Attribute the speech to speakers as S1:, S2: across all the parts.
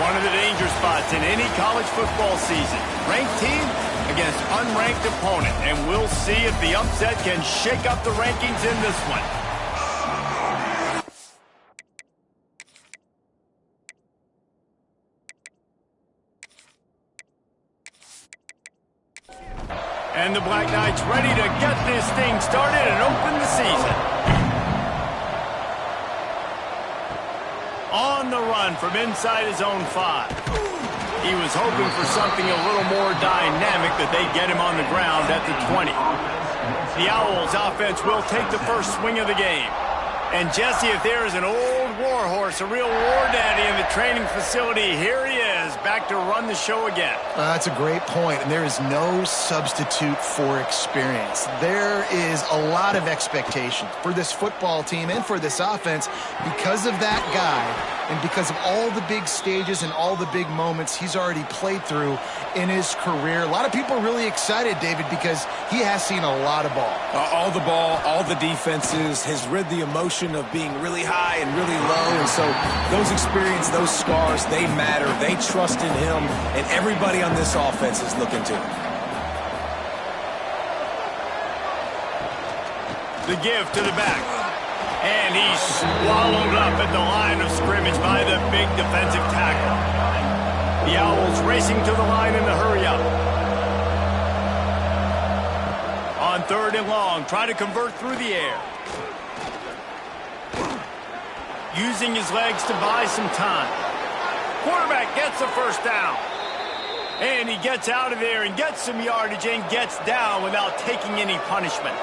S1: One of the danger spots in any college football season. Ranked team against unranked opponent. And we'll see if the upset can shake up the rankings in this one. And the Black Knights ready to get this thing started and open the season. On the run from inside his own 5. He was hoping for something a little more dynamic that they'd get him on the ground at the 20. The Owls offense will take the first swing of the game. And Jesse, if there is an old war horse, a real war daddy in the training facility, here he is, back to run the show again.
S2: That's a great point, and there is no substitute for experience. There is a lot of expectation for this football team and for this offense because of that guy and because of all the big stages and all the big moments he's already played through in his career. A lot of people are really excited, David, because he has seen a lot of ball.
S3: All the ball, all the defenses, has rid the emotion of being really high and really low. And so those experiences, those scars, they matter. They trust in him, and everybody on this offense is looking to him.
S1: The give to the back. And he's swallowed up at the line of scrimmage by the big defensive tackle. The Owls racing to the line in the hurry-up. On 3rd and long, try to convert through the air. Using his legs to buy some time. Quarterback gets the first down. And he gets out of there and gets some yardage and gets down without taking any punishment.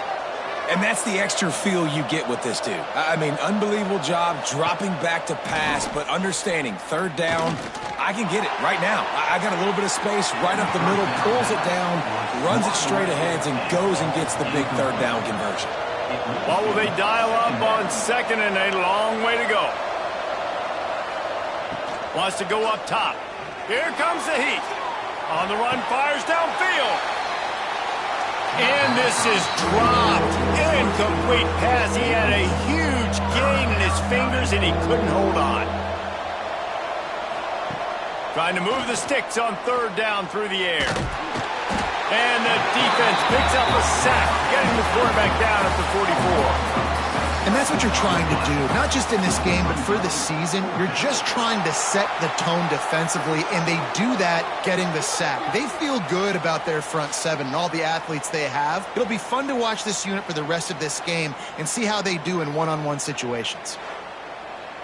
S3: And that's the extra feel you get with this dude. I mean, unbelievable job dropping back to pass, but understanding 3rd down, I can get it right now. I got a little bit of space right up the middle, pulls it down, runs it straight ahead, and goes and gets the big 3rd down conversion.
S1: What will they dial up on 2nd and a long way to go? Wants to go up top. Here comes the heat. On the run, fires downfield. And this is dropped. Incomplete pass. He had a huge gain in his fingers, and he couldn't hold on. Trying to move the sticks on 3rd down through the air. And the defense picks up a sack, getting the quarterback down at the 44.
S2: And that's what you're trying to do, not just in this game, but for the season. You're just trying to set the tone defensively, and they do that getting the sack. They feel good about their front 7 and all the athletes they have. It'll be fun to watch this unit for the rest of this game and see how they do in one-on-one situations.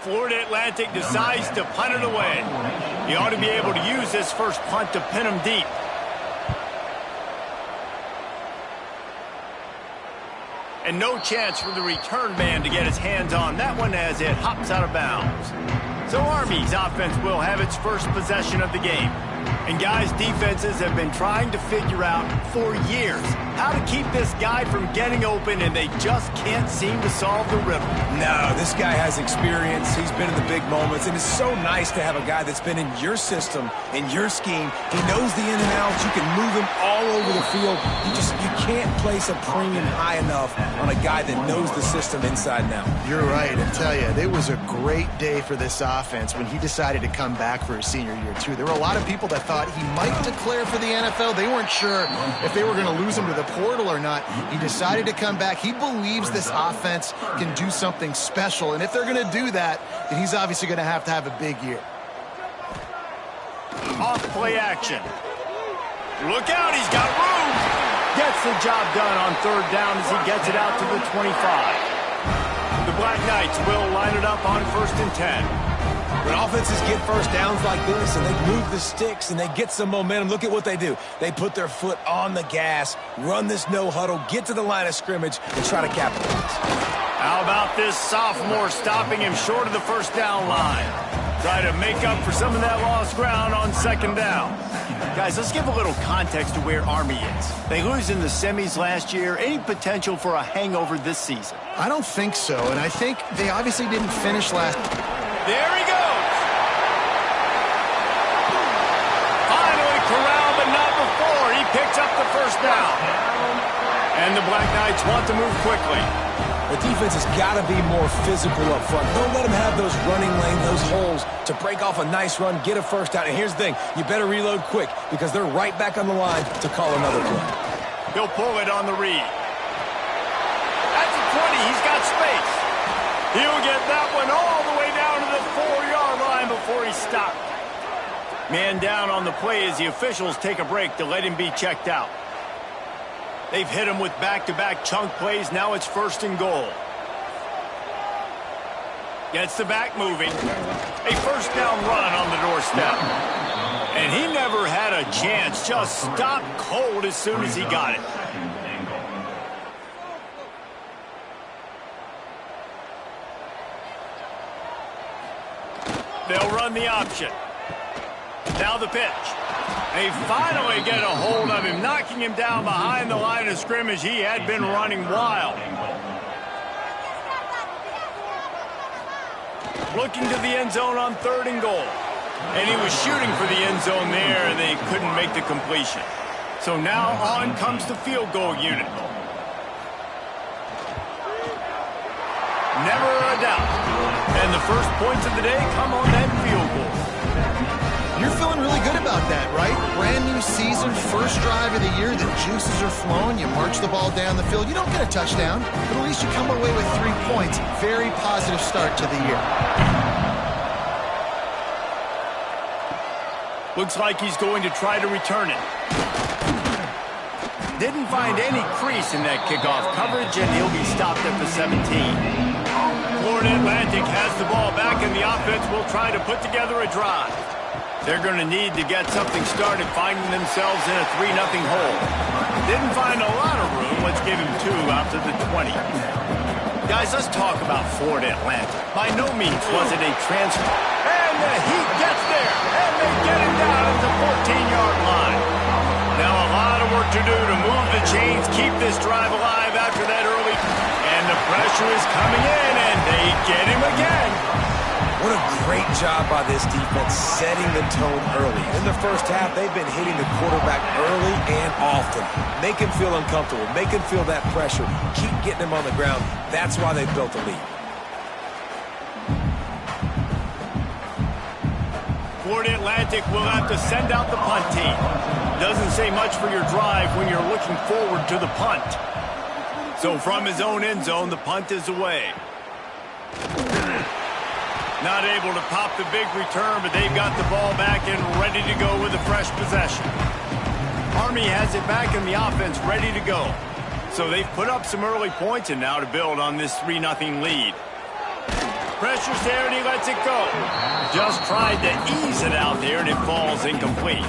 S1: Florida Atlantic decides to punt it away. He ought to be able to use this first punt to pin him deep. And no chance for the return man to get his hands on that one as it hops out of bounds. So Army's offense will have its first possession of the game. And guys, defenses have been trying to figure out for years how to keep this guy from getting open, and they just can't seem to solve the riddle.
S3: No, this guy has experience. He's been in the big moments, and it's so nice to have a guy that's been in your system, in your scheme. He knows the in and outs. You can move him all over the field. You can't place a premium high enough on a guy that knows the system inside and out.
S2: You're right. I tell you, it was a great day for this offense when he decided to come back for his senior year, too. There were a lot of people that thought he might declare for the NFL. They weren't sure if they were going to lose him to the portal or not. He decided to come back. He believes this offense can do something special, and if they're going to do that, then he's obviously going to have a big year.
S1: Off play action. Look out, he's got room. Gets the job done on 3rd down as he gets it out to the 25. The Black Knights will line it up on 1st and 10.
S3: When offenses get first downs like this and they move the sticks and they get some momentum, look at what they do. They put their foot on the gas, run this no huddle, get to the line of scrimmage, and try to capitalize.
S1: How about this sophomore stopping him short of the 1st down line? Try to make up for some of that lost ground on 2nd down. Guys, let's give a little context to where Army is. They lose in the semis last year. Any potential for a hangover this season?
S2: I don't think so, and I think they obviously didn't finish last.
S1: There he goes. Finally corralled, but not before. He picks up the 1st down. And the Black Knights want to move quickly.
S3: The defense has got to be more physical up front. Don't let them have those running lanes, those holes to break off a nice run, get a first down. And here's the thing, you better reload quick because they're right back on the line to call another play.
S1: He'll pull it on the read. At the 20, he's got space. He'll get that one all the way down to the 4-yard line before he stopped. Man down on the play as the officials take a break to let him be checked out. They've hit him with back-to-back chunk plays. Now it's 1st and goal. Gets the back moving. A first down run on the doorstep. And he never had a chance. Just stopped cold as soon as he got it. They'll run the option. Now the pitch. They finally get a hold of him, knocking him down behind the line of scrimmage. He had been running wild. Looking to the end zone on 3rd and goal. And he was shooting for the end zone there, and they couldn't make the completion. So now on comes the field goal unit. Never a doubt. And the first points of the day come on that field goal.
S2: You're feeling really good about that, right? Brand new season, first drive of the year, the juices are flowing, you march the ball down the field. You don't get a touchdown, but at least you come away with 3 points. Very positive start to the year.
S1: Looks like he's going to try to return it. Didn't find any crease in that kickoff coverage, and he'll be stopped at the 17. Florida Atlantic has the ball back, and the offense will try to put together a drive. They're going to need to get something started, finding themselves in a 3-0 hole. Didn't find a lot of room. Let's give him 2 out to the 20. Guys, let's talk about Florida Atlantic. By no means was it a transfer. And the Heat gets there, and they get him down at the 14-yard line. Now a lot of work to do to move the chains, keep this drive alive after that early. And the pressure is coming in, and they get him again.
S3: What a great job by this defense setting the tone early. In the first half, they've been hitting the quarterback early and often. Make him feel uncomfortable. Make him feel that pressure. Keep getting him on the ground. That's why they've built a lead.
S1: Florida Atlantic will have to send out the punt team. Doesn't say much for your drive when you're looking forward to the punt. So from his own end zone, the punt is away. Not able to pop the big return, but they've got the ball back and ready to go with a fresh possession. Army has it back in the offense, ready to go. So they've put up some early points, and now to build on this 3-0 lead. Pressure's there, and he lets it go. Just tried to ease it out there, and it falls incomplete.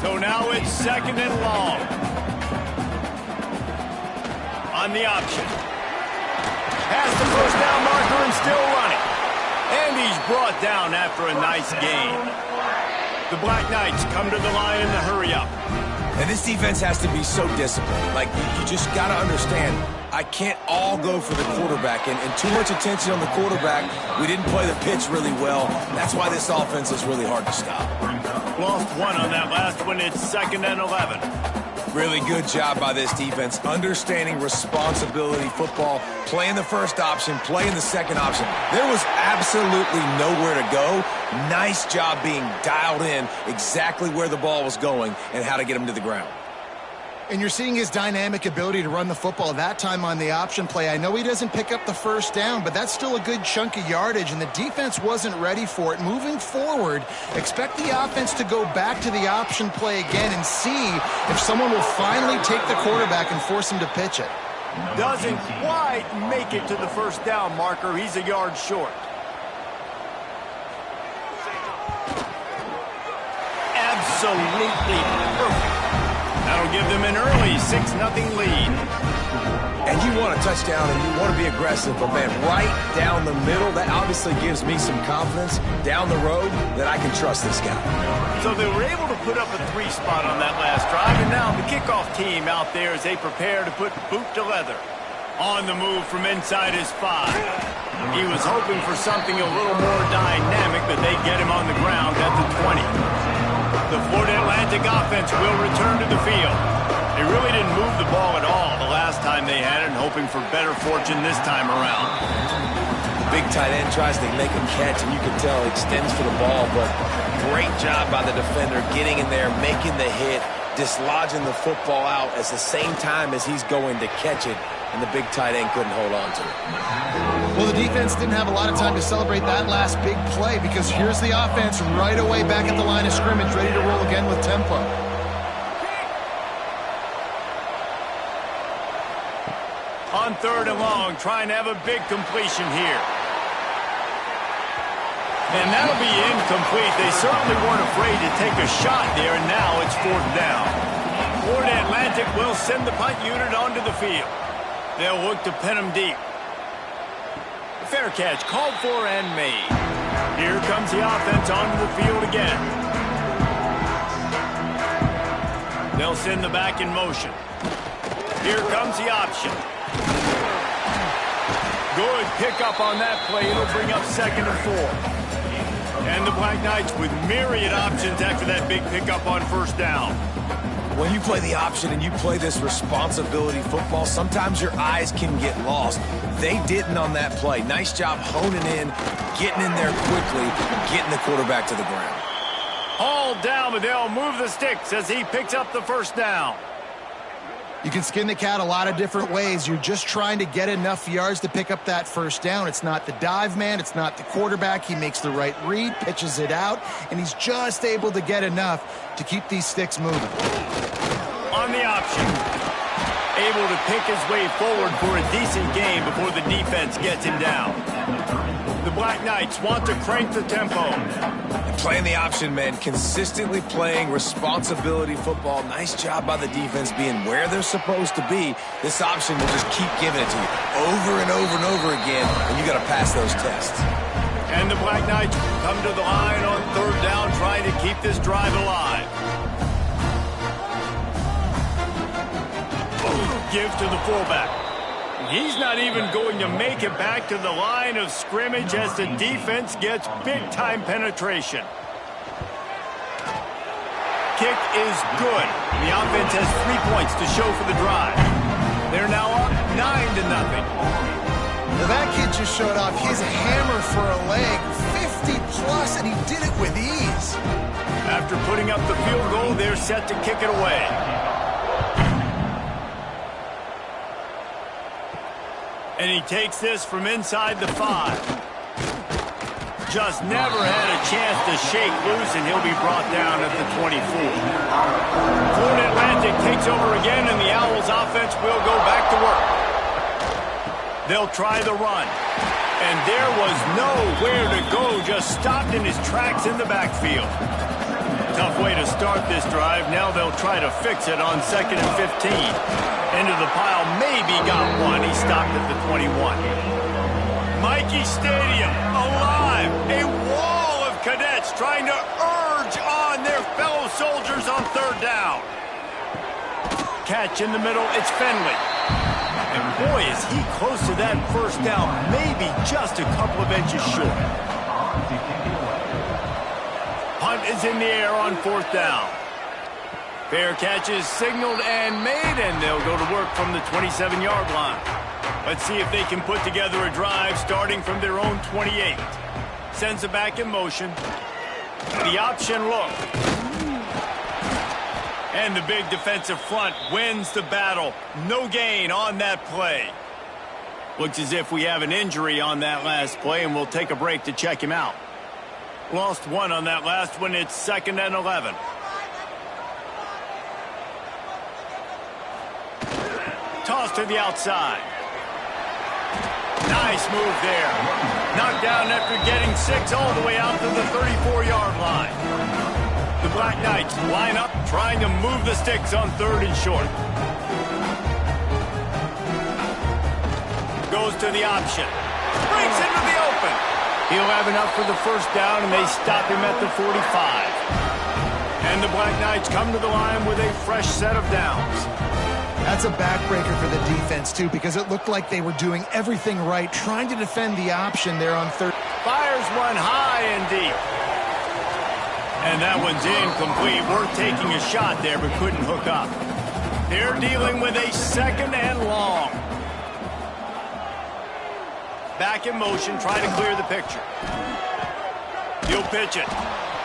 S1: So now it's 2nd and long. On the option. Past the first down marker and still running. And he's brought down after a nice gain. The Black Knights come to the line in the hurry-up.
S3: And this defense has to be so disciplined. Like, you just got to understand, I can't all go for the quarterback. And too much attention on the quarterback. We didn't play the pitch really well. That's why this offense is really hard to stop.
S1: Lost 1 on that last one. It's 2nd and 11.
S3: Really good job by this defense, understanding responsibility football, playing the first option, playing the second option. There was absolutely nowhere to go. Nice job being dialed in exactly where the ball was going and how to get him to the ground.
S2: And you're seeing his dynamic ability to run the football that time on the option play. I know he doesn't pick up the first down, but that's still a good chunk of yardage, and the defense wasn't ready for it. Moving forward, expect the offense to go back to the option play again and see if someone will finally take the quarterback and force him to pitch it.
S1: Doesn't quite make it to the first down marker. He's a yard short. Absolutely perfect. That'll give them an early 6-0 lead.
S3: And you want a touchdown and you want to be aggressive, but man, right down the middle, that obviously gives me some confidence down the road that I can trust this guy.
S1: So they were able to put up a 3 spot on that last drive, and now the kickoff team out there as they prepare to put boot to leather. On the move from inside his 5. He was hoping for something a little more dynamic, but they get him on the ground at the 20. The Florida Atlantic offense will return to the field. They really didn't move the ball at all the last last time they had it and hoping for better fortune this time around.
S3: The big tight end tries to make a catch, and you can tell he extends for the ball, but great job by the defender getting in there, making the hit, dislodging the football out at the same time as he's going to catch it, and the big tight end couldn't hold on to it.
S2: Well, the defense didn't have a lot of time to celebrate that last big play because here's the offense right away back at the line of scrimmage, ready to roll again with tempo.
S1: On 3rd and long, trying to have a big completion here. And that'll be incomplete. They certainly weren't afraid to take a shot there, and now it's 4th down. Florida Atlantic will send the punt unit onto the field. They'll look to pin them deep. Fair catch called for and made. Here comes the offense onto the field again. They'll send the back in motion. Here comes the option. Good pickup on that play. It'll bring up 2nd and 4. And the Black Knights with myriad options after that big pickup on 1st down.
S3: When you play the option and you play this responsibility football, sometimes your eyes can get lost. They didn't on that play. Nice job honing in, getting in there quickly, and getting the quarterback to the ground.
S1: Hauled down, but they'll move the sticks as he picks up the 1st down.
S2: You can skin the cat a lot of different ways. You're just trying to get enough yards to pick up that 1st down. It's not the dive man. It's not the quarterback. He makes the right read, pitches it out, and he's just able to get enough to keep these sticks moving.
S1: On the option. Able to pick his way forward for a decent game before the defense gets him down. The Black Knights want to crank the tempo.
S3: Playing the option, man, consistently playing responsibility football. Nice job by the defense being where they're supposed to be. This option will just keep giving it to you over and over and over again, and you got to pass those tests.
S1: And the Black Knights come to the line on 3rd down, trying to keep this drive alive. Give to the fullback. He's not even going to make it back to the line of scrimmage as the defense gets big-time penetration. Kick is good. The offense has 3 points to show for the drive. They're now up 9-0.
S2: Now that kid just showed off his hammer for a leg, 50-plus, and he did it with ease.
S1: After putting up the field goal, they're set to kick it away. And he takes this from inside the 5. Just never had a chance to shake loose, and he'll be brought down at the 24. Florida Atlantic takes over again, and the Owls offense will go back to work. They'll try the run. And there was nowhere to go, just stopped in his tracks in the backfield. Tough way to start this drive. Now they'll try to fix it on 2nd and 15. Into the pile, maybe got one. He stopped at the 21. Mikey Stadium, alive. A wall of cadets trying to urge on their fellow soldiers on 3rd down. Catch in the middle, it's Fenley. And boy, is he close to that 1st down, maybe just a couple of inches short. Punt is in the air on 4th down. Fair catch is signaled and made, and they'll go to work from the 27-yard line. Let's see if they can put together a drive starting from their own 28. Sends it back in motion. The option look. And the big defensive front wins the battle. No gain on that play. Looks as if we have an injury on that last play, and we'll take a break to check him out. Lost one on that last one. It's 2nd and 11. Toss to the outside. Nice move there. Knocked down after getting 6 all the way out to the 34-yard line. The Black Knights line up, trying to move the sticks on 3rd and short. Goes to the option. Breaks into the open. He'll have enough for the 1st down, and they stop him at the 45. And the Black Knights come to the line with a fresh set of downs.
S2: That's a backbreaker for the defense, too, because it looked like they were doing everything right, trying to defend the option there on 3rd.
S1: Fires one high and deep. And that one's incomplete. Worth taking a shot there, but couldn't hook up. They're dealing with a 2nd and long. Back in motion, try to clear the picture. He'll pitch it.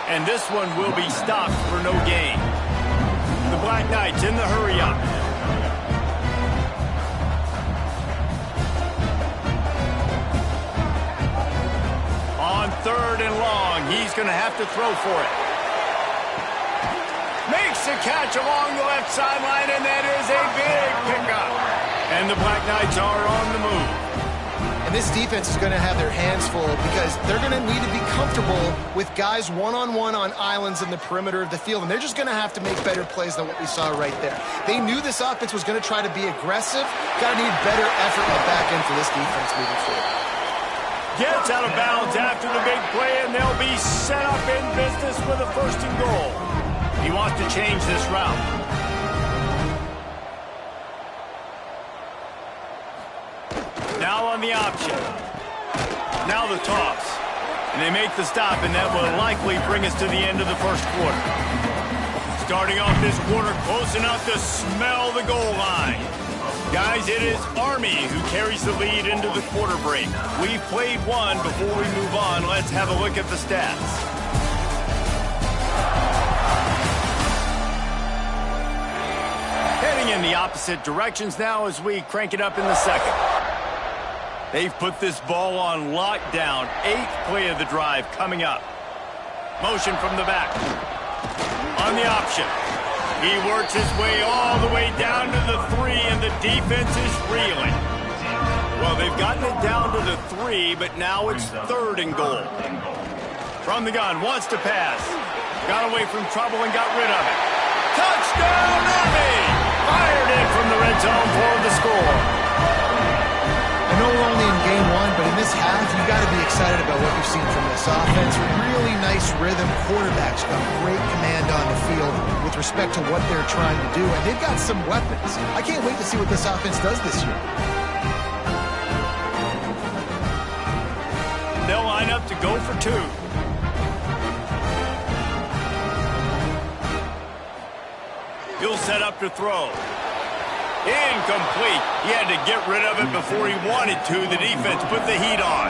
S1: And this one will be stopped for no gain. The Black Knights in the hurry-up. On 3rd and long, he's going to have to throw for it. Makes the catch along the left sideline, and that is a big pickup. And the Black Knights are on the move.
S2: And this defense is going to have their hands full because they're going to need to be comfortable with guys one-on-one on islands in the perimeter of the field, and they're just going to have to make better plays than what we saw right there. They knew this offense was going to try to be aggressive. Got to need better effort in the back end for this defense moving forward.
S1: Gets out of bounds after the big play, and they'll be set up in business with a 1st and goal. He wants to change this route. Now on the option. Now the toss. And they make the stop, and that will likely bring us to the end of the 1st quarter. Starting off this quarter close enough to smell the goal line. Guys, it is Army who carries the lead into the quarter break. We've played one. Before we move on, let's have a look at the stats. Heading in the opposite directions now as we crank it up in the 2nd. They've put this ball on lockdown. 8th play of the drive coming up. Motion from the back. On the option. He works his way all the way down to the 3, and the defense is reeling. Well, they've gotten it down to the 3, but now it's 3rd and goal. From the gun, wants to pass. Got away from trouble and got rid of it. Touchdown, Army! Fired in from the red zone for the score.
S2: I know we're only in game 1, but in this half, you got to be excited about what you've seen from this offense. Really nice rhythm. Quarterback's got great command on the field with respect to what they're trying to do, and they've got some weapons. I can't wait to see what this offense does this year.
S1: They'll line up to go for 2. He'll set up to throw. Incomplete. He had to get rid of it before he wanted to. The defense put the heat on.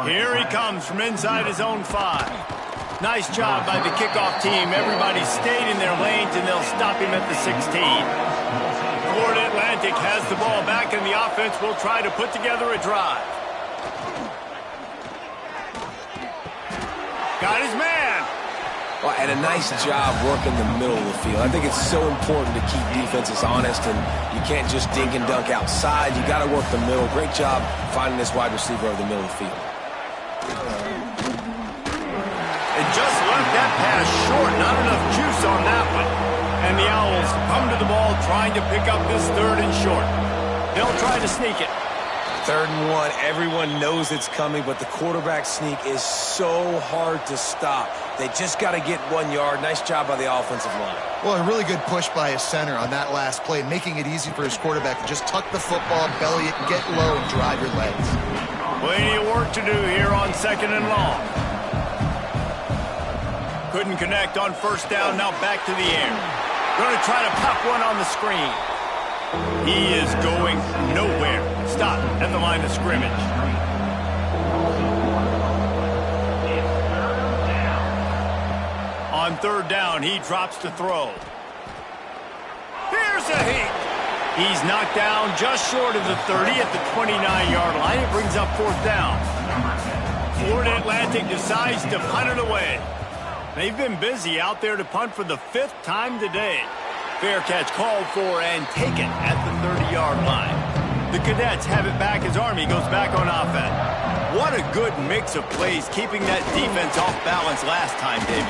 S1: Here he comes from inside his own 5. Nice job by the kickoff team. Everybody stayed in their lanes, and they'll stop him at the 16. Florida Atlantic has the ball back, and the offense will try to put together a drive. Got his man.
S3: Well, and a nice job working the middle of the field. I think it's so important to keep defenses honest, and you can't just dink and dunk outside. You got to work the middle. Great job finding this wide receiver over the middle of the field.
S1: And just left that pass short. Not enough juice on that one. And the Owls come to the ball trying to pick up this 3rd and short. They'll try to sneak it.
S3: 3rd and 1. Everyone knows it's coming, but the quarterback sneak is so hard to stop. They just got to get 1 yard. Nice job by the offensive line.
S2: Well, a really good push by his center on that last play, making it easy for his quarterback to just tuck the football, belly it, get low, and drive your legs.
S1: Plenty of work to do here on 2nd and long. Couldn't connect on 1st down. Now back to the air. Going to try to pop one on the screen. He is going nowhere. Stop at the line of scrimmage. On 3rd down, he drops to throw. Here's a hit. He's knocked down just short of the 30 at the 29-yard line. It brings up 4th down. Florida Atlantic decides to punt it away. They've been busy out there to punt for the 5th time today. Fair catch called for and taken at the 30-yard line. The Cadets have it back as Army goes back on offense. What a good mix of plays, keeping that defense off balance last time, David.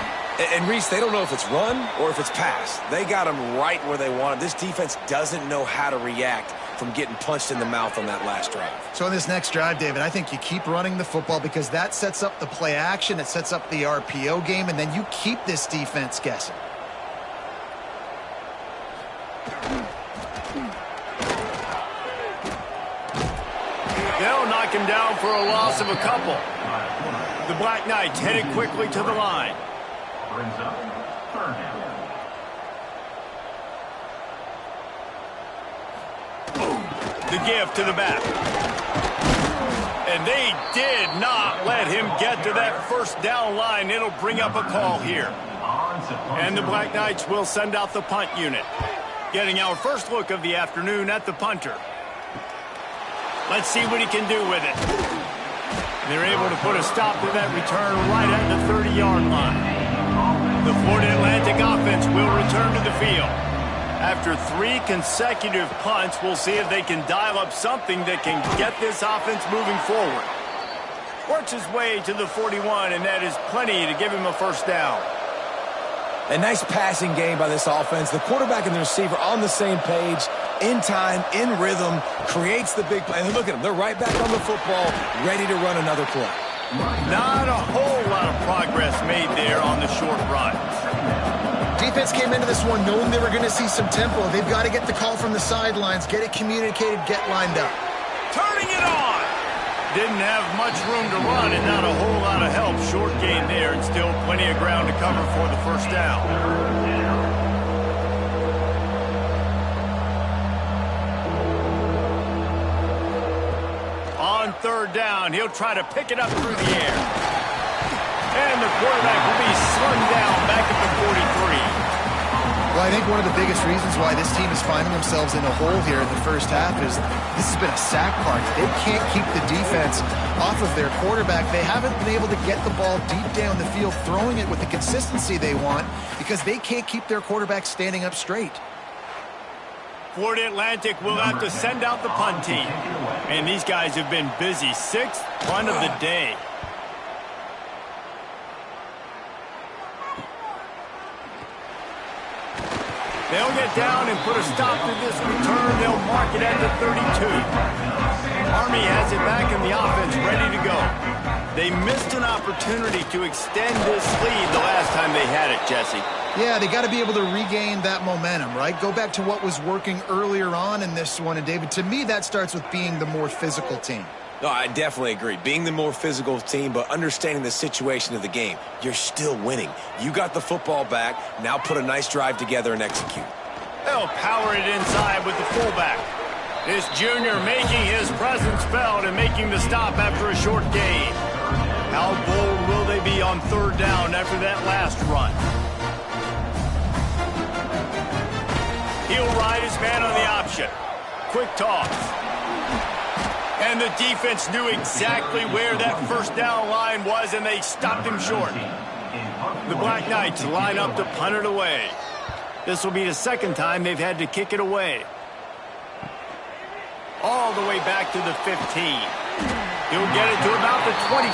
S3: And Reese, they don't know if it's run or if it's pass. They got them right where they want it. This defense doesn't know how to react from getting punched in the mouth on that last drive.
S2: So on this next drive, David, I think you keep running the football because that sets up the play action, it sets up the RPO game, and then you keep this defense guessing.
S1: They'll knock him down for a loss of a couple. The Black Knights headed quickly to the line.
S4: brings up third down.
S1: The give to the back. And they did not let him get to that first down line. It'll bring up a call here. And the Black Knights will send out the punt unit. Getting our first look of the afternoon at the punter. Let's see what he can do with it. They're able to put a stop to that return right at the 30-yard line. The Florida Atlantic offense will return to the field. After 3 consecutive punts, we'll see if they can dial up something that can get this offense moving forward. Works his way to the 41, and that is plenty to give him a first down.
S3: A nice passing game by this offense. The quarterback and the receiver on the same page, in time, in rhythm, creates the big play. And look at them. They're right back on the football, ready to run another play.
S1: Not a whole lot of progress made there on the short run.
S2: Defense came into this one knowing they were going to see some tempo. They've got to get the call from the sidelines, get it communicated, get lined up.
S1: Turning it on. Didn't have much room to run and not a whole lot of help. Short gain there and still plenty of ground to cover for the first down. On third down, he'll try to pick it up through the air. And the quarterback will be slung down back at the 43.
S2: Well, I think one of the biggest reasons why this team is finding themselves in a hole here in the first half is this has been a sack party. They can't keep the defense off of their quarterback. They haven't been able to get the ball deep down the field, throwing it with the consistency they want because they can't keep their quarterback standing up straight.
S1: Florida Atlantic will have to send out the punt team. And these guys have been busy. 6th punt of the day. They'll get down and put a stop to this return. They'll mark it at the 32. Army has it back in the offense, ready to go. They missed an opportunity to extend this lead the last time they had it, Jesse.
S2: Yeah, they got to be able to regain that momentum, right? Go back to what was working earlier on in this one. And, David, to me, that starts with being the more physical team.
S3: No, I definitely agree. Being the more physical team, but understanding the situation of the game. You're still winning. You got the football back. Now put a nice drive together and execute.
S1: They'll power it inside with the fullback. This junior making his presence felt and making the stop after a short gain. How bold will they be on third down after that last run? He'll ride his man on the option. Quick toss. And the defense knew exactly where that first down line was, and they stopped him short. The Black Knights line up to punt it away. This will be the second time they've had to kick it away. All the way back to the 15. He'll get it to about the 25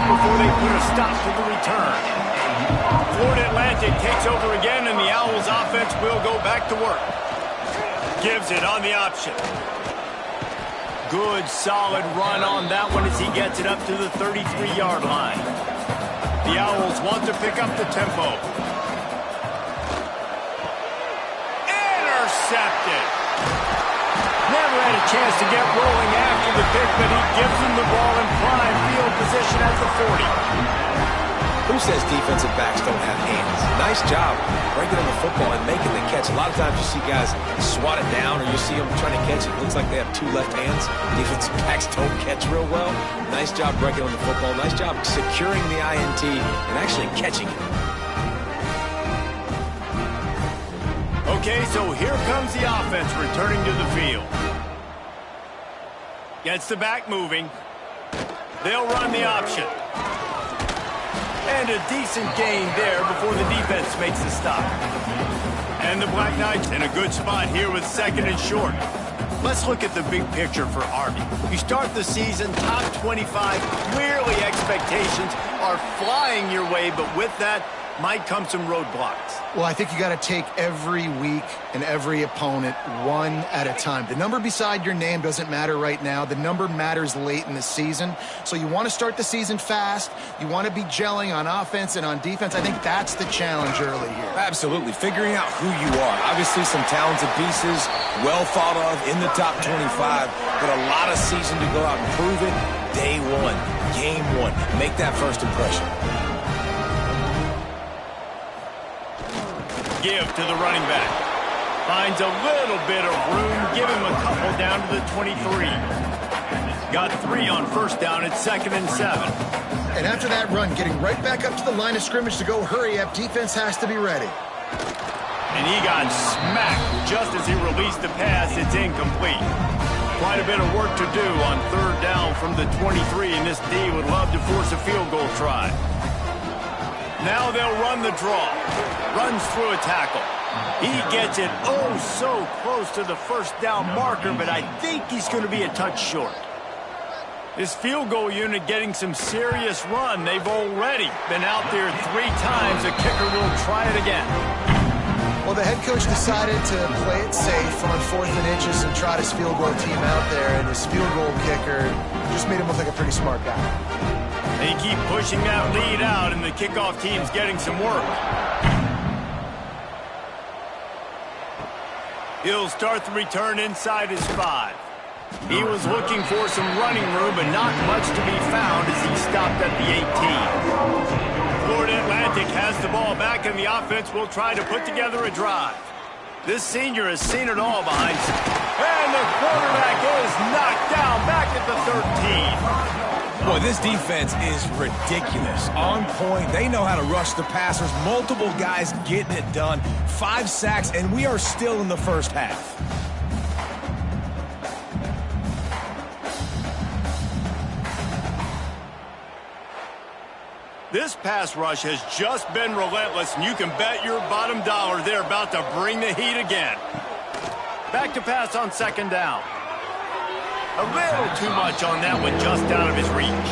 S1: before they put a stop to the return. Florida Atlantic takes over again, and the Owls offense will go back to work. Gives it on the option. Good, solid run on that one as he gets it up to the 33-yard line. The Owls want to pick up the tempo. Intercepted. Never had a chance to get rolling after the pick, but he gives him the ball in prime field position at the 40.
S3: Who says defensive backs don't have hands? Nice job breaking on the football and making the catch. A lot of times you see guys swat it down or you see them trying to catch it. It looks like they have 2 left hands. Defensive backs don't catch real well. Nice job breaking on the football. Nice job securing the INT and actually catching it.
S1: Okay, so here comes the offense returning to the field. Gets the back moving. They'll run the option. And a decent gain there before the defense makes the stop. And the Black Knights in a good spot here with second and short. Let's look at the big picture for Army. You start the season top 25. Clearly expectations are flying your way, but with that might come some roadblocks.
S2: Well, I think you got to take every week and every opponent one at a time. The number beside your name doesn't matter right now. The number matters late in the season. So you want to start the season fast. You want to be gelling on offense and on defense. I think that's the challenge early here.
S3: Absolutely. Figuring out who you are. Obviously some talented pieces, well thought of in the top 25, but a lot of season to go out and prove it. Day one, game one. Make that first impression.
S1: give to the running back. Finds a little bit of room, give him a couple down to the 23. Got 3 on first down at 2nd and 7.
S2: And after that run, getting right back up to the line of scrimmage to go hurry up, defense has to be ready.
S1: And he got smacked just as he released the pass. It's incomplete. Quite a bit of work to do on 3rd down from the 23, and this D would love to force a field goal try. Now they'll run the draw. Runs through a tackle. He gets it oh so close to the first down marker, but I think he's going to be a touch short. This field goal unit getting some serious run. They've already been out there 3 times. The kicker will try it again.
S2: Well, the head coach decided to play it safe on 4th and inches and trot his field goal team out there, and his field goal kicker just made him look like a pretty smart guy.
S1: They keep pushing that lead out, and the kickoff team's getting some work. He'll start the return inside his 5. He was looking for some running room, but not much to be found as he stopped at the 18. Florida Atlantic has the ball back, and the offense will try to put together a drive. This senior has seen it all behind him. And the quarterback is knocked down back at the 13.
S3: Boy, this defense is ridiculous. On point. They know how to rush the passers. Multiple guys getting it done. 5 sacks, and we are still in the first half.
S1: This pass rush has just been relentless, and you can bet your bottom dollar they're about to bring the heat again. Back to pass on 2nd down. A little too much on that one, just out of his reach.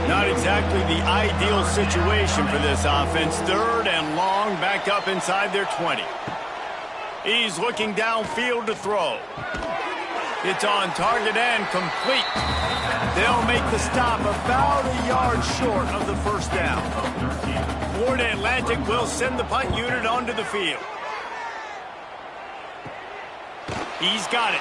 S1: Not exactly the ideal situation for this offense. 3rd and long, back up inside their 20. He's looking downfield to throw. It's on target and complete. They'll make the stop about a yard short of the first down. Florida Atlantic will send the punt unit onto the field. He's got it.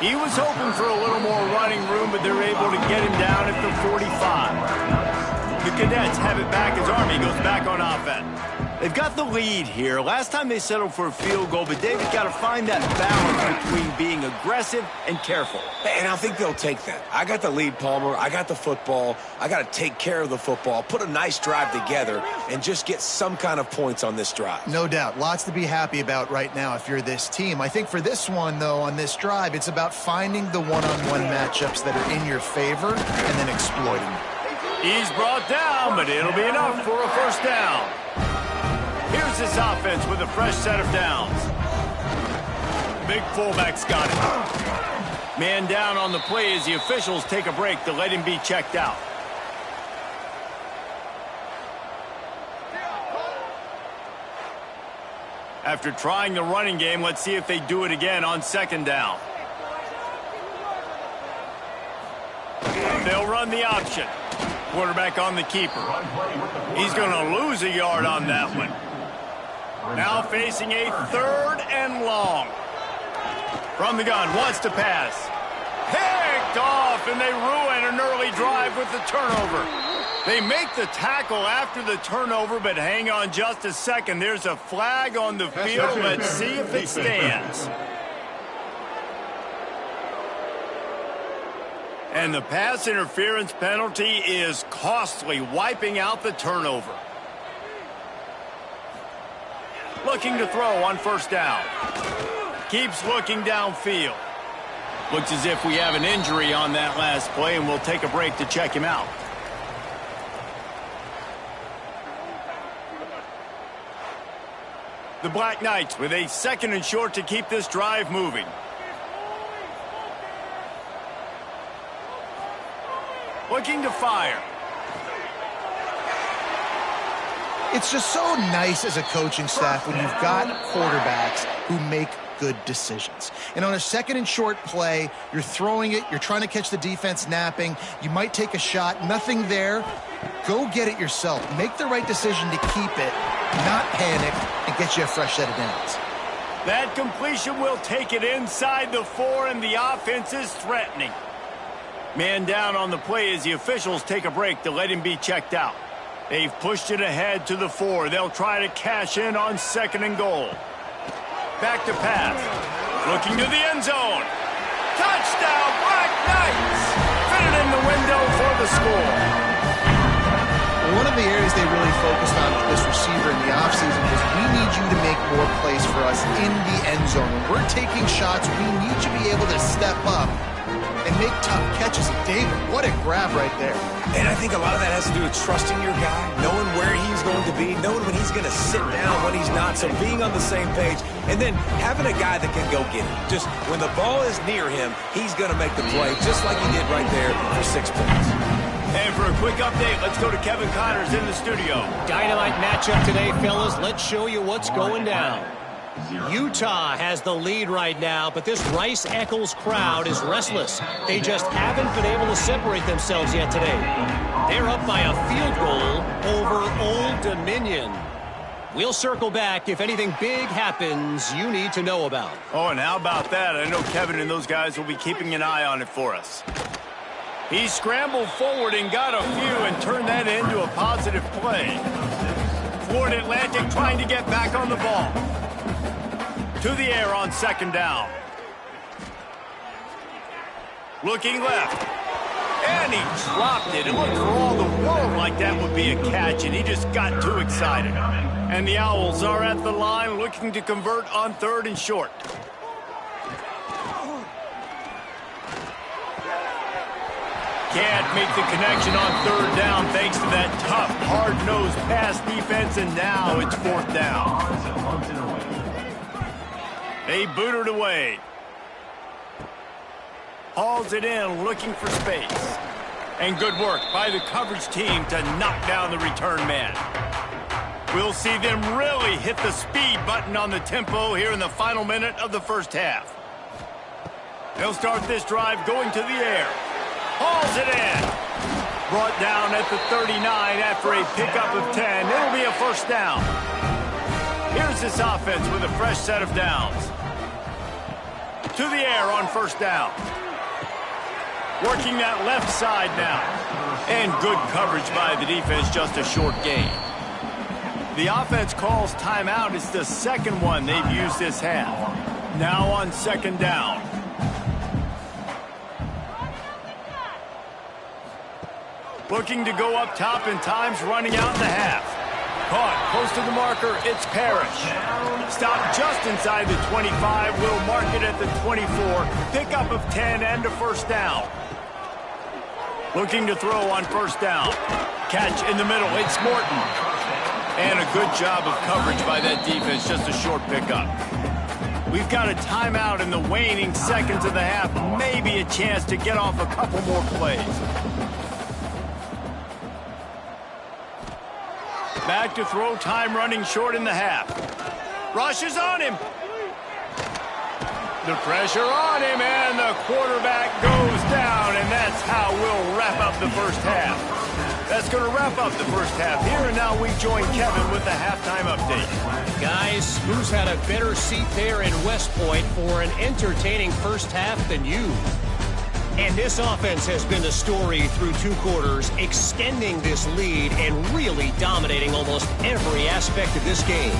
S1: He was hoping for a little more running room, but they're able to get him down at the 45. The Cadets have it back as Army goes back on offense. They've got the lead here. Last time they settled for a field goal, but David's got to find that balance between being aggressive and careful.
S3: And I think they'll take that. I got the lead, Palmer. I got the football. I got to take care of the football, put a nice drive together, and just get some kind of points on this drive.
S2: No doubt. Lots to be happy about right now if you're this team. I think for this one, though, on this drive, it's about finding the one-on-one matchups that are in your favor and then exploiting them.
S1: He's brought down, but it'll be enough for a first down. Here's this offense with a fresh set of downs. Big fullback's got it. Man down on the play as the officials take a break to let him be checked out. After trying the running game, let's see if they do it again on 2nd down. They'll run the option. Quarterback on the keeper. He's going to lose a yard on that one. Now facing a 3rd and long. From the gun, wants to pass. Picked off, and they ruin an early drive with the turnover. They make the tackle after the turnover, but hang on just a second. There's a flag on the field. Let's see if it stands. And the pass interference penalty is costly, wiping out the turnover. Looking to throw on 1st down. Keeps looking downfield. Looks as if we have an injury on that last play, and we'll take a break to check him out. The Black Knights with a 2nd and short to keep this drive moving. Looking to fire.
S2: It's just so nice as a coaching staff when you've got quarterbacks who make good decisions. And on a 2nd and short play, you're throwing it, you're trying to catch the defense napping, you might take a shot, nothing there. Go get it yourself. Make the right decision to keep it, not panic, and get you a fresh set of downs.
S1: That completion will take it inside the 4, and the offense is threatening. Man down on the play as the officials take a break to let him be checked out. They've pushed it ahead to the 4. They'll try to cash in on 2nd and goal. Back to pass. Looking to the end zone. Touchdown, Black Knights! Fit it in the window for the score.
S2: One of the areas they really focused on with this receiver in the offseason was we need you to make more plays for us in the end zone. When we're taking shots, we need you to be able to step up and make tough catches. David, what a grab right there.
S3: And I think a lot of that has to do with trusting your guy, knowing where he's going to be, knowing when he's going to sit down, when he's not, so being on the same page, and then having a guy that can go get it. Just when the ball is near him, he's going to make the play, just like he did right there for 6 points.
S1: And for a quick update, let's go to Kevin Connors in the studio.
S5: Dynamite matchup today, fellas. Let's show you what's going down. Utah has the lead right now, but this Rice-Eccles crowd is restless. They just haven't been able to separate themselves yet today. They're up by a field goal over Old Dominion. We'll circle back if anything big happens you need to know about.
S1: Oh, and how about that? I know Kevin and those guys will be keeping an eye on it for us. He scrambled forward and got a few and turned that into a positive play. Florida Atlantic trying to get back on the ball. To the air on 2nd down. Looking left. And he dropped it. It looked for all the world like that would be a catch, and he just got too excited. And the Owls are at the line looking to convert on 3rd and short. Can't make the connection on 3rd down thanks to that tough, hard-nosed pass defense, and now it's 4th down. They boot it away. Hauls it in, looking for space. And good work by the coverage team to knock down the return man. We'll see them really hit the speed button on the tempo here in the final minute of the first half. They'll start this drive going to the air. Hauls it in. Brought down at the 39 after a pickup of 10. It'll be a 1st down. Here's this offense with a fresh set of downs. To the air on 1st down. Working that left side now. And good coverage by the defense, just a short gain. The offense calls timeout. It's the 2nd one they've used this half. Now on 2nd down. Looking to go up top, and time's running out in the half. Caught close to the marker, it's Parrish. Stopped just inside the 25, will mark it at the 24. Pickup of 10 and a 1st down. Looking to throw on 1st down. Catch in the middle, it's Morton. And a good job of coverage by that defense, just a short pickup. We've got a timeout in the waning seconds of the half, maybe a chance to get off a couple more plays. Back to throw, time running short in the half. Rush is on him. The pressure on him, and the quarterback goes down, and that's how we'll wrap up the first half. That's going to wrap up the first half here, and now we join Kevin with the halftime update.
S5: Guys, who's had a better seat there in West Point for an entertaining first half than you? And this offense has been the story through 2 quarters, extending this lead and really dominating almost every aspect of this game.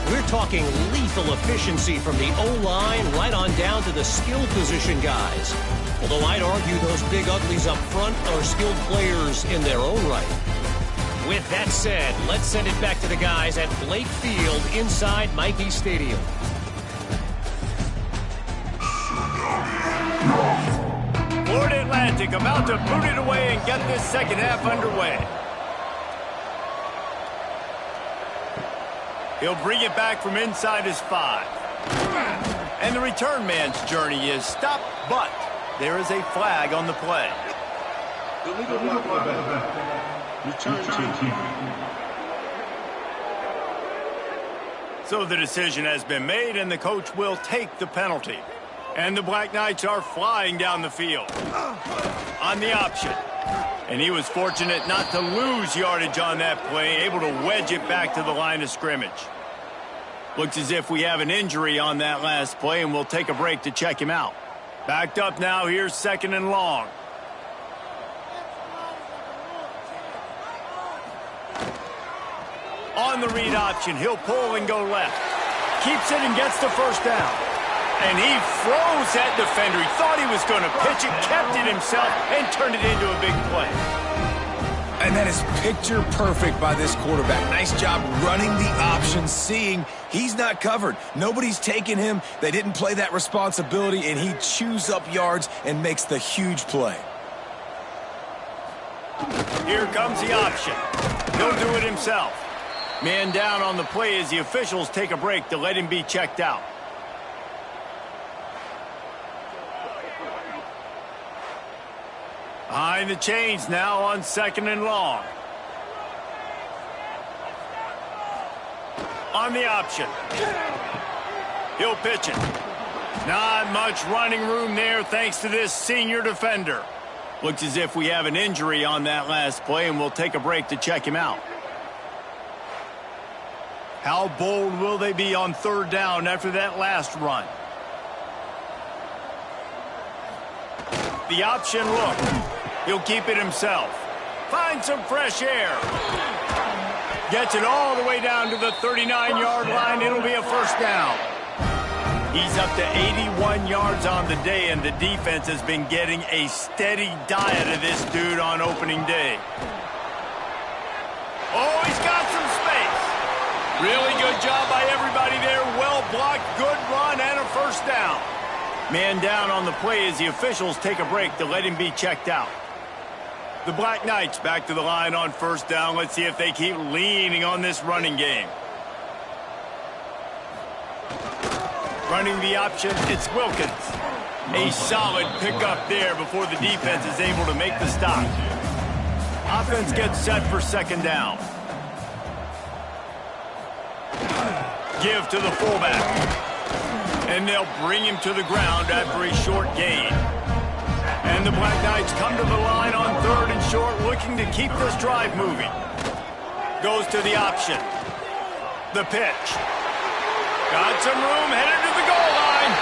S5: We're talking lethal efficiency from the O-line right on down to the skill position guys. Although I'd argue those big uglies up front are skilled players in their own right. With that said, let's send it back to the guys at Blake Field inside Michie Stadium.
S1: Florida Atlantic about to boot it away and get this second half underway. He'll bring it back from inside his 5. And the return man's journey is stopped, but there is a flag on the play. So the decision has been made, and the coach will take the penalty. And the Black Knights are flying down the field on the option. And he was fortunate not to lose yardage on that play, able to wedge it back to the line of scrimmage. Looks as if we have an injury on that last play, and we'll take a break to check him out. Backed up now, here's 2nd and long. On the read option, he'll pull and go left. Keeps it and gets the first down. And he froze that defender. He thought he was going to pitch it, kept it himself, and turned it into a big play.
S3: And that is picture perfect by this quarterback. Nice job running the option, seeing he's not covered. Nobody's taking him. They didn't play that responsibility, and he chews up yards and makes the huge play.
S1: Here comes the option. He'll do it himself. Man down on the play as the officials take a break to let him be checked out. Behind the chains now on 2nd and long. On the option. He'll pitch it. Not much running room there thanks to this senior defender. Looks as if we have an injury on that last play, and we'll take a break to check him out. How bold will they be on 3rd down after that last run? The option look. He'll keep it himself. Find some fresh air. Gets it all the way down to the 39-yard line. It'll be a first down. He's up to 81 yards on the day, and the defense has been getting a steady diet of this dude on opening day. Oh, he's got some space. Really good job by everybody there. Well blocked, good run, and a first down. Man down on the play as the officials take a break to let him be checked out. The Black Knights back to the line on 1st down. Let's see if they keep leaning on this running game. Running the option, it's Wilkins. A solid pickup there before the defense is able to make the stop. Offense gets set for 2nd down. Give to the fullback. And they'll bring him to the ground after a short gain. And the Black Knights come to the line on 3rd and short, looking to keep this drive moving. Goes to the option. The pitch. Got some room, headed to the goal line.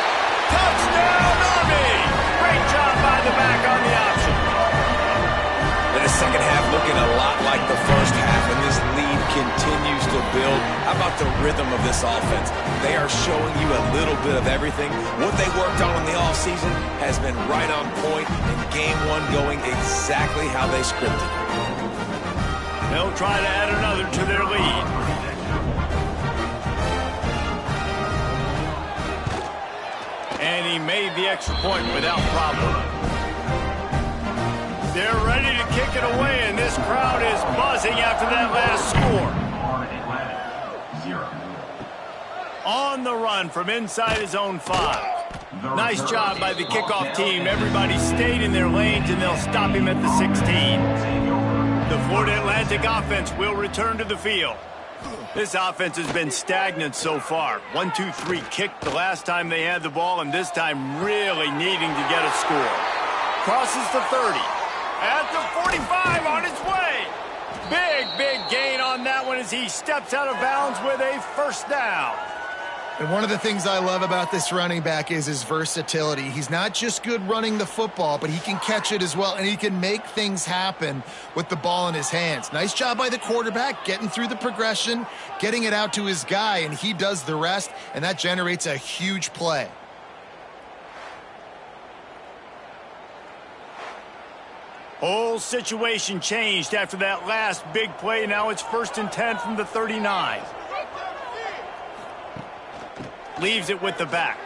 S1: Touchdown, Army! Great job by the back on the option.
S3: And the second half looking a lot like the first half, and this lead continues to build. How about the rhythm of this offense? They are showing you a little bit of everything. What they worked on in the offseason has been right on point, and game 1 going exactly how they scripted.
S1: They'll try to add another to their lead. And he made the extra point without problem. They're ready to kick it away, and this crowd is buzzing after that last score. On the run from inside his own 5. Nice job by the kickoff team. Everybody stayed in their lanes, and they'll stop him at the 16. The Florida Atlantic offense will return to the field. This offense has been stagnant so far. 1-2-3 kick the last time they had the ball, and this time really needing to get a score. Crosses the 30. At the 45 on his way. Big gain on that one as he steps out of bounds with a first down.
S2: And one of the things I love about this running back is his versatility. He's not just good running the football, but he can catch it as well, and he can make things happen with the ball in his hands. Nice job by the quarterback, getting through the progression, getting it out to his guy, and he does the rest, and that generates a huge play.
S1: Whole situation changed after that last big play. Now it's 1st and 10 from the 39. Leaves it with the back.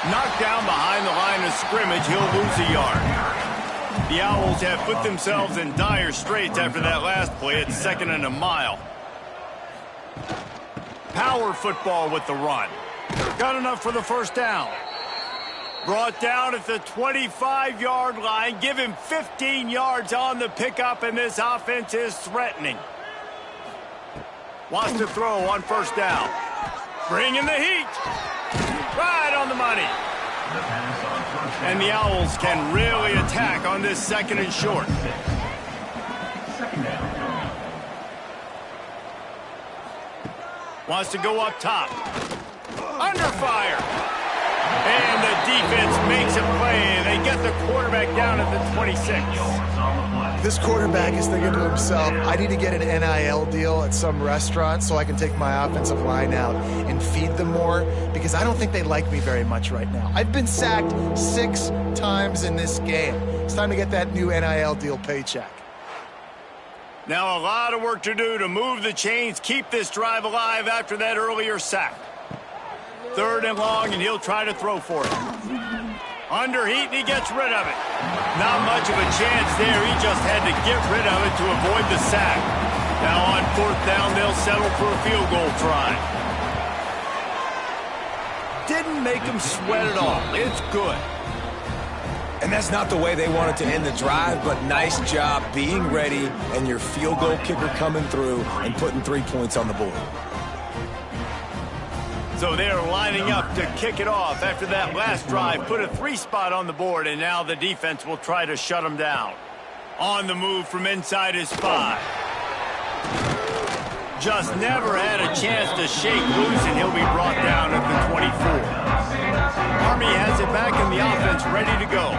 S1: Knocked down behind the line of scrimmage. He'll lose a yard. The Owls have put themselves in dire straits after that last play. It's 2nd and a mile. Power football with the run. Got enough for the first down. Brought down at the 25-yard line. Give him 15 yards on the pickup, and this offense is threatening. Wants to throw on 1st down. Bringing the heat. Right on the money. And the Owls can really attack on this 2nd and short. Wants to go up top. Under fire. And the defense makes a play. They get the quarterback down at the 26.
S2: This quarterback is thinking to himself, I need to get an NIL deal at some restaurant so I can take my offensive line out and feed them more, because I don't think they like me very much right now. I've been sacked 6 times in this game. It's time to get that new NIL deal paycheck.
S1: Now a lot of work to do to move the chains, keep this drive alive after that earlier sack. 3rd and long, and he'll try to throw for it. Under heat, and he gets rid of it. Not much of a chance there. He just had to get rid of it to avoid the sack. Now on 4th down, they'll settle for a field goal try. Didn't make him sweat at all. It's good.
S3: And that's not the way they wanted to end the drive, but nice job being ready and your field goal kicker coming through and putting 3 points on the board.
S1: So they're lining up to kick it off after that last drive. Put a 3 spot on the board, and now the defense will try to shut them down. On the move from inside his 5. Just never had a chance to shake loose, and he'll be brought down at the 24. Army has it back in the offense, ready to go.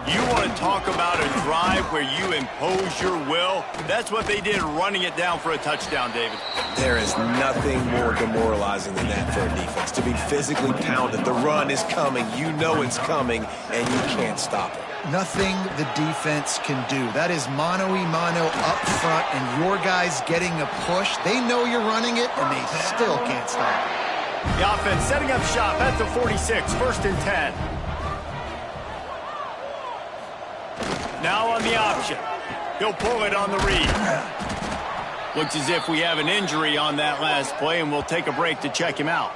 S1: You want to talk about a drive where you impose your will? That's what they did, running it down for a touchdown, David.
S3: There is nothing more demoralizing than that for a defense. To be physically pounded, the run is coming, you know it's coming, and you can't stop it.
S2: Nothing the defense can do. That is mano-a-mano up front, and your guys getting a push. They know you're running it, and they still can't stop it.
S1: The offense setting up shop at the 46, 1st and 10. Now on the option. He'll pull it on the read. Looks as if we have an injury on that last play, and we'll take a break to check him out.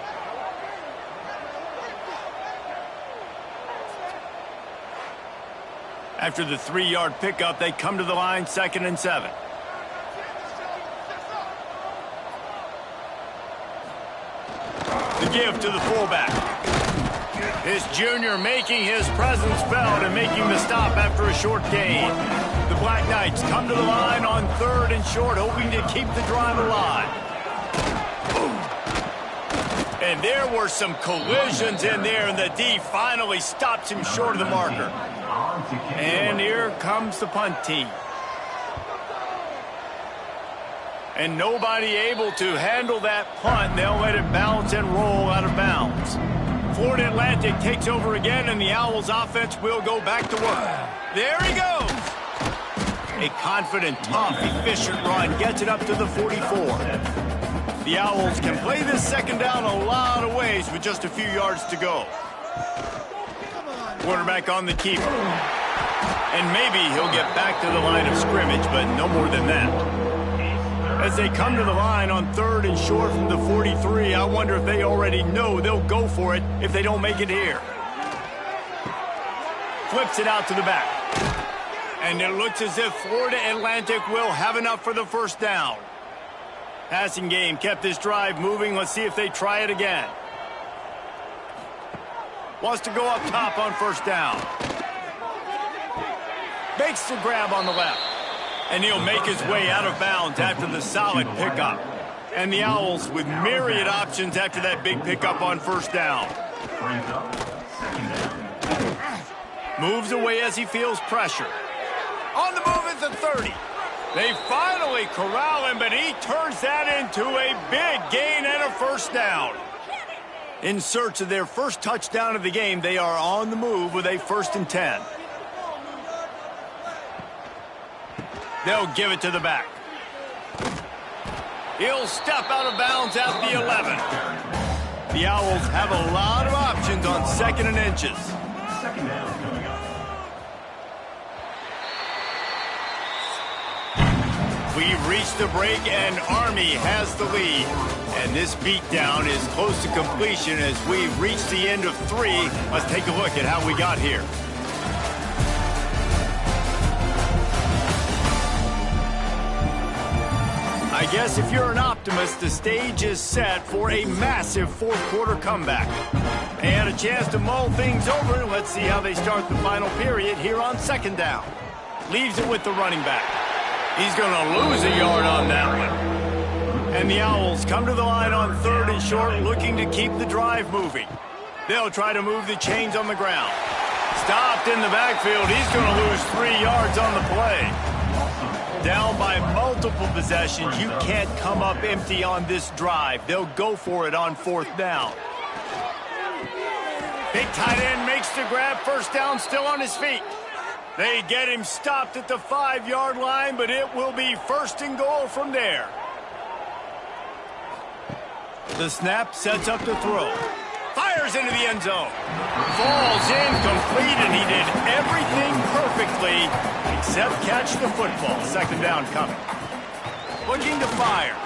S1: After the 3-yard pickup, they come to the line, 2nd and 7. The give to the fullback. This junior making his presence felt and making the stop after a short gain. The Black Knights come to the line on 3rd and short, hoping to keep the drive alive. And there were some collisions in there, and the D finally stops him short of the marker. And here comes the punt team. And nobody able to handle that punt. They'll let it bounce and roll out of bounds. Florida Atlantic takes over again, and the Owls offense will go back to work. There he goes. A confident, tough, efficient run gets it up to the 44. The Owls can play this 2nd down a lot of ways with just a few yards to go. Quarterback on the keeper. And maybe he'll get back to the line of scrimmage, but no more than that. As they come to the line on 3rd and short from the 43, I wonder if they already know they'll go for it if they don't make it here. Flips it out to the back. And it looks as if Florida Atlantic will have enough for the 1st down. Passing game kept this drive moving. Let's see if they try it again. Wants to go up top on 1st down. Makes the grab on the left. And he'll make his way out of bounds after the solid pickup. And the Owls with myriad options after that big pickup on 1st down. Moves away as he feels pressure. On the move at the 30. They finally corral him, but he turns that into a big gain and a 1st down. In search of their first touchdown of the game, they are on the move with a 1st and 10. They'll give it to the back. He'll step out of bounds at the 11. The Owls have a lot of options on 2nd and inches. We've reached the break, and Army has the lead. And this beatdown is close to completion as we've reached the end of 3. Let's take a look at how we got here. I guess if you're an optimist, the stage is set for a massive 4th-quarter comeback. They had a chance to mull things over. Let's see how they start the final period here on 2nd down. Leaves it with the running back. He's going to lose a yard on that one. And the Owls come to the line on 3rd and short, looking to keep the drive moving. They'll try to move the chains on the ground. Stopped in the backfield. He's going to lose 3 yards on the play. Down by multiple possessions. You can't come up empty on this drive. They'll go for it on 4th down. Big tight end makes the grab. First down, still on his feet. They get him stopped at the 5-yard line, but it will be 1st and goal from there. The snap sets up the throw. Fires into the end zone. Falls incomplete, and he did everything perfectly except catch the football. 2nd down coming. Looking to fire.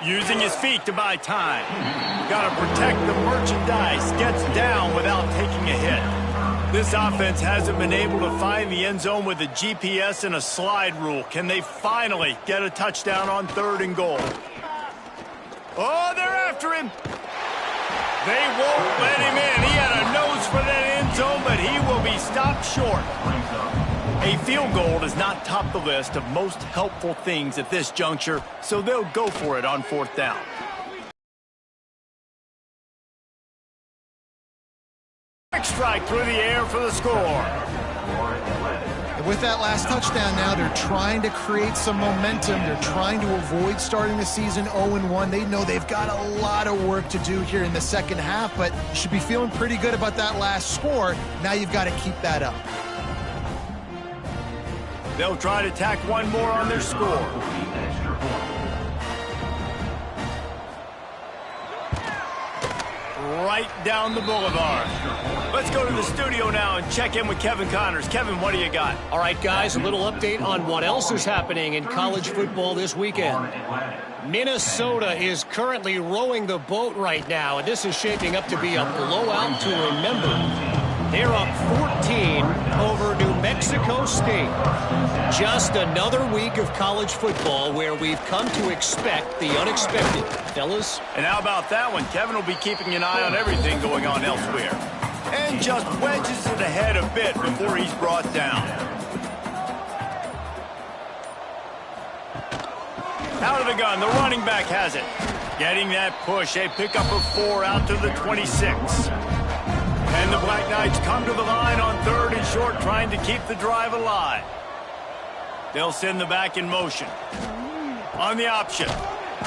S1: Using his feet to buy time. Got to protect the merchandise. Gets down without taking a hit. This offense hasn't been able to find the end zone with a GPS and a slide rule. Can they finally get a touchdown on 3rd and goal? Oh, they're after him. They won't let him in. He had a nose for that end zone, but he will be stopped short. A field goal does not top the list of most helpful things at this juncture, so they'll go for it on 4th down. Strike through the air for the score.
S2: And with that last touchdown now, they're trying to create some momentum. They're trying to avoid starting the season 0-1. They know they've got a lot of work to do here in the 2nd half, but you should be feeling pretty good about that last score. Now you've got to keep that up.
S1: They'll try to tack one more on their score. Right down the boulevard. Let's go to the studio now and check in with Kevin Connors. Kevin, what do you got?
S5: All right, guys, a little update on what else is happening in college football this weekend. Minnesota is currently rowing the boat right now, and this is shaping up to be a blowout to remember. They're up 14 over New Mexico State. Just another week of college football where we've come to expect the unexpected. Fellas?
S1: And how about that one? Kevin will be keeping an eye on everything going on elsewhere. And just wedges it ahead a bit before he's brought down. Out of the gun, the running back has it. Getting that push, a pickup of 4 out to the 26. And the Black Knights come to the line on 3rd and short, trying to keep the drive alive. They'll send the back in motion. On the option.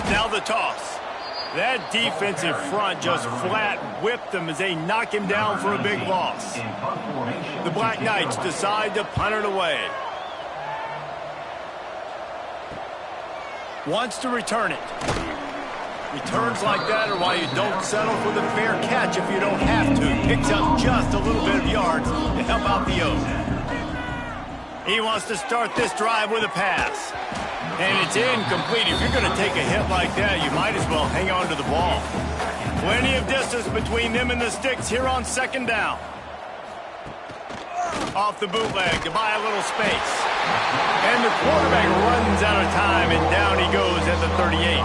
S1: Now the toss. That defensive front just flat whipped them as they knock him down for a big loss. The Black Knights decide to punt it away. Wants to return it. Returns like that are why you don't settle for the fair catch if you don't have to. Picks up just a little bit of yards to help out the O's. He wants to start this drive with a pass. And it's incomplete. If you're going to take a hit like that, you might as well hang on to the ball. Plenty of distance between them and the sticks here on 2nd down. Off the bootleg to buy a little space. And the quarterback runs out of time, and down he goes at the 38.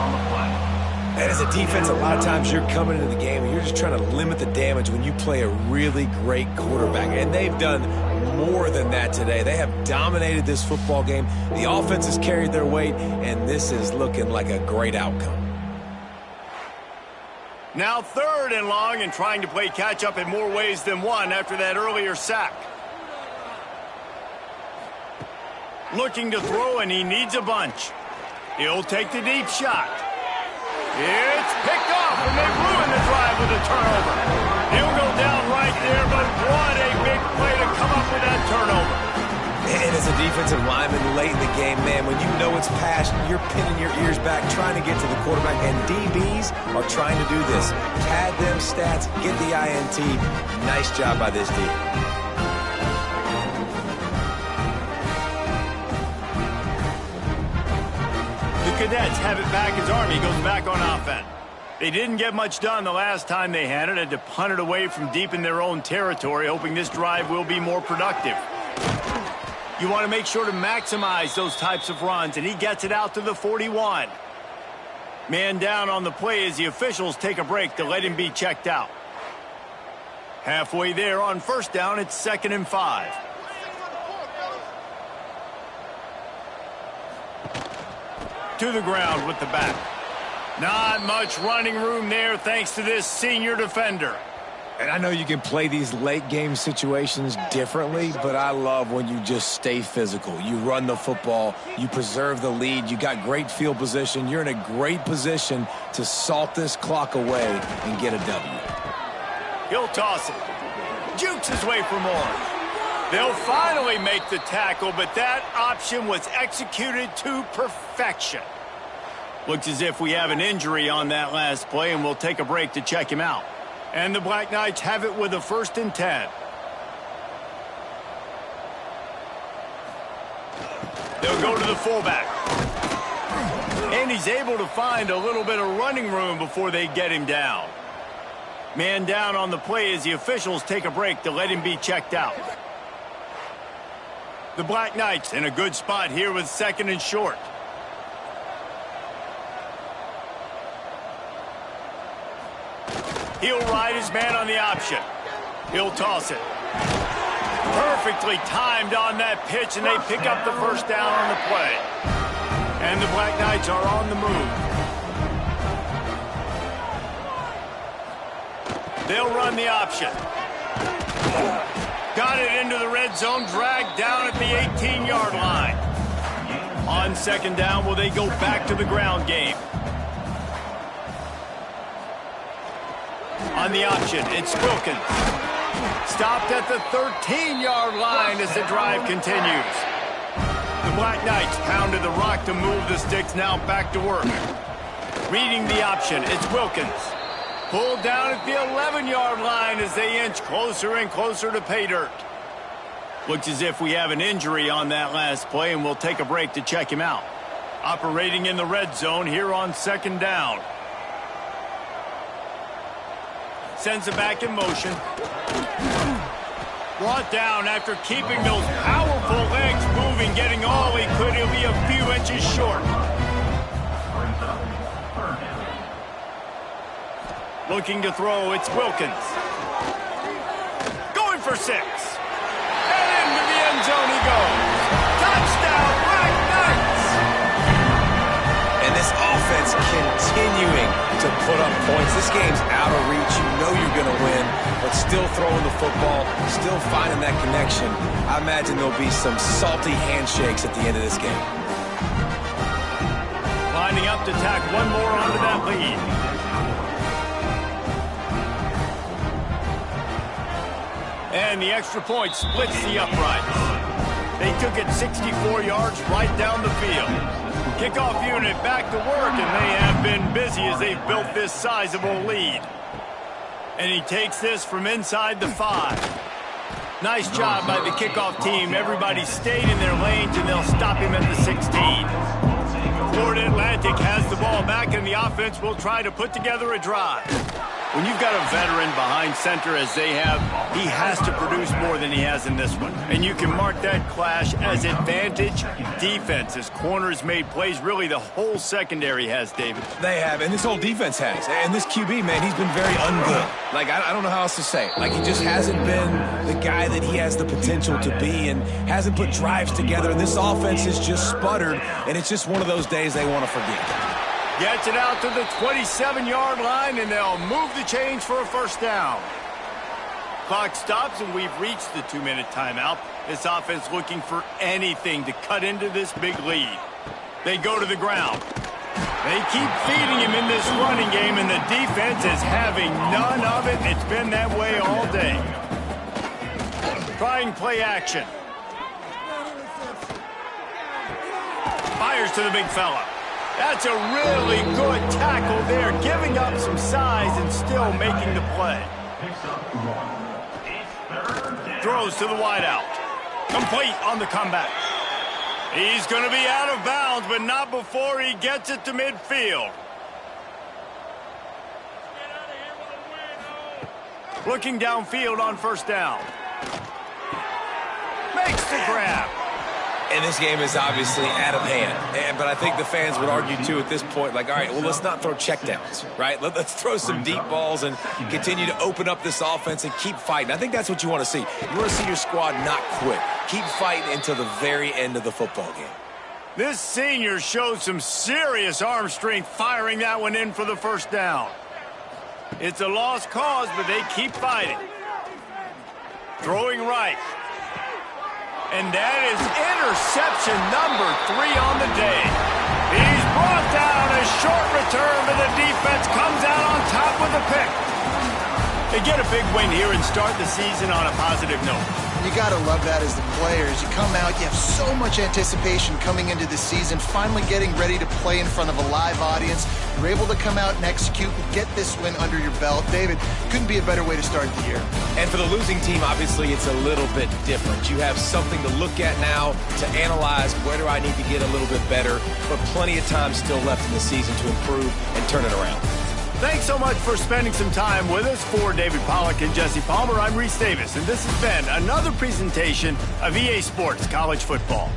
S3: And as a defense, a lot of times you're coming into the game and you're just trying to limit the damage when you play a really great quarterback. And they've done more than that today. They have dominated this football game. The offense has carried their weight, and this is looking like a great outcome.
S1: Now 3rd and long, and trying to play catch-up in more ways than one after that earlier sack. Looking to throw, and he needs a bunch. He'll take the deep shot. It's picked off, and they ruin the drive with a turnover. He'll go down right there, but what a big play to come up with that turnover.
S3: And as a defensive lineman late in the game, man, when you know it's passed, you're pinning your ears back, trying to get to the quarterback, and DBs are trying to do this. Pad them stats, get the INT. Nice job by this D.
S1: Cadets have it back as Army goes back on offense. They didn't get much done the last time they had it. Had to punt it away from deep in their own territory, hoping this drive will be more productive. You want to make sure to maximize those types of runs, and he gets it out to the 41. Man down on the play as the officials take a break to let him be checked out. Halfway there on 1st down, it's 2nd and 5. To the ground with the back. Not much running room there thanks to this senior defender.
S3: And I know you can play these late game situations differently, but I love when you just stay physical. You run the football, you preserve the lead, you got great field position. You're in a great position to salt this clock away and get a W.
S1: He'll toss it. Jukes his way for more. They'll finally make the tackle, but that option was executed to perfection. Looks as if we have an injury on that last play, and we'll take a break to check him out. And the Black Knights have it with a 1st and 10. They'll go to the fullback. And he's able to find a little bit of running room before they get him down. Man down on the play as the officials take a break to let him be checked out. The Black Knights in a good spot here with 2nd and short. He'll ride his man on the option. He'll toss it. Perfectly timed on that pitch, and they pick up the 1st down on the play. And the Black Knights are on the move. They'll run the option. Got it into the red zone, dragged down at the 18-yard line. On 2nd down, will they go back to the ground game? On the option, it's Wilkins. Stopped at the 13-yard line as the drive continues. The Black Knights pounded the rock to move the sticks, now back to work. Reading the option, it's Wilkins. Pulled down at the 11-yard line as they inch closer and closer to pay dirt. Looks as if we have an injury on that last play, and we'll take a break to check him out. Operating in the red zone here on 2nd down. Sends it back in motion. Brought down after keeping those powerful legs moving, getting all he could. He'll be a few inches short. Looking to throw, it's Wilkins. Going for 6. And into the end zone he goes. Touchdown, Black Knights!
S3: And this offense continuing to put up points. This game's out of reach. You know you're going to win, but still throwing the football, still finding that connection. I imagine there'll be some salty handshakes at the end of this game.
S1: Lining up to tack one more onto that lead. And the extra point splits the uprights. They took it 64 yards right down the field. Kickoff unit back to work, and they have been busy as they've built this sizable lead. And he takes this from inside the 5. Nice job by the kickoff team. Everybody stayed in their lanes, and they'll stop him at the 16. Florida Atlantic has the ball back, and the offense will try to put together a drive. When you've got a veteran behind center as they have, he has to produce more than he has in this one. And you can mark that clash as advantage defense as corners made plays. Really, the whole secondary has, David.
S3: They have, and this whole defense has. And this QB, man, he's been very ungood. Like, I don't know how else to say it. Like, he just hasn't been the guy that he has the potential to be and hasn't put drives together. And this offense has just sputtered, and it's just one of those days they want to forget.
S1: Gets it out to the 27-yard line, and they'll move the chains for a 1st down. Clock stops, and we've reached the 2-minute timeout. This offense looking for anything to cut into this big lead. They go to the ground. They keep feeding him in this running game, and the defense is having none of it. It's been that way all day. Trying play action. Fires to the big fella. That's a really good tackle there, giving up some size and still making the play. Throws to the wideout. Complete on the comeback. He's going to be out of bounds, but not before he gets it to midfield. Looking downfield on 1st down. Makes the grab.
S3: And this game is obviously out of hand. But I think the fans would argue, too, at this point, like, all right, well, let's not throw checkdowns, right? Let's throw some deep balls and continue to open up this offense and keep fighting. I think that's what you want to see. You want to see your squad not quit. Keep fighting until the very end of the football game.
S1: This senior showed some serious arm strength firing that one in for the first down. It's a lost cause, but they keep fighting. Throwing right. And that is interception number 3 on the day. He's brought down. A short return, but the defense comes out on top with the pick. They get a big win here and start the season on a positive note.
S2: You got to love that as the players. You come out, you have so much anticipation coming into the season, finally getting ready to play in front of a live audience. You're able to come out and execute and get this win under your belt. David, couldn't be a better way to start the year.
S3: And for the losing team, obviously, it's a little bit different. You have something to look at now to analyze where do I need to get a little bit better, but plenty of time still left in the season to improve and turn it around.
S1: Thanks so much for spending some time with us. For David Pollack and Jesse Palmer, I'm Reese Davis, and this has been another presentation of EA Sports College Football.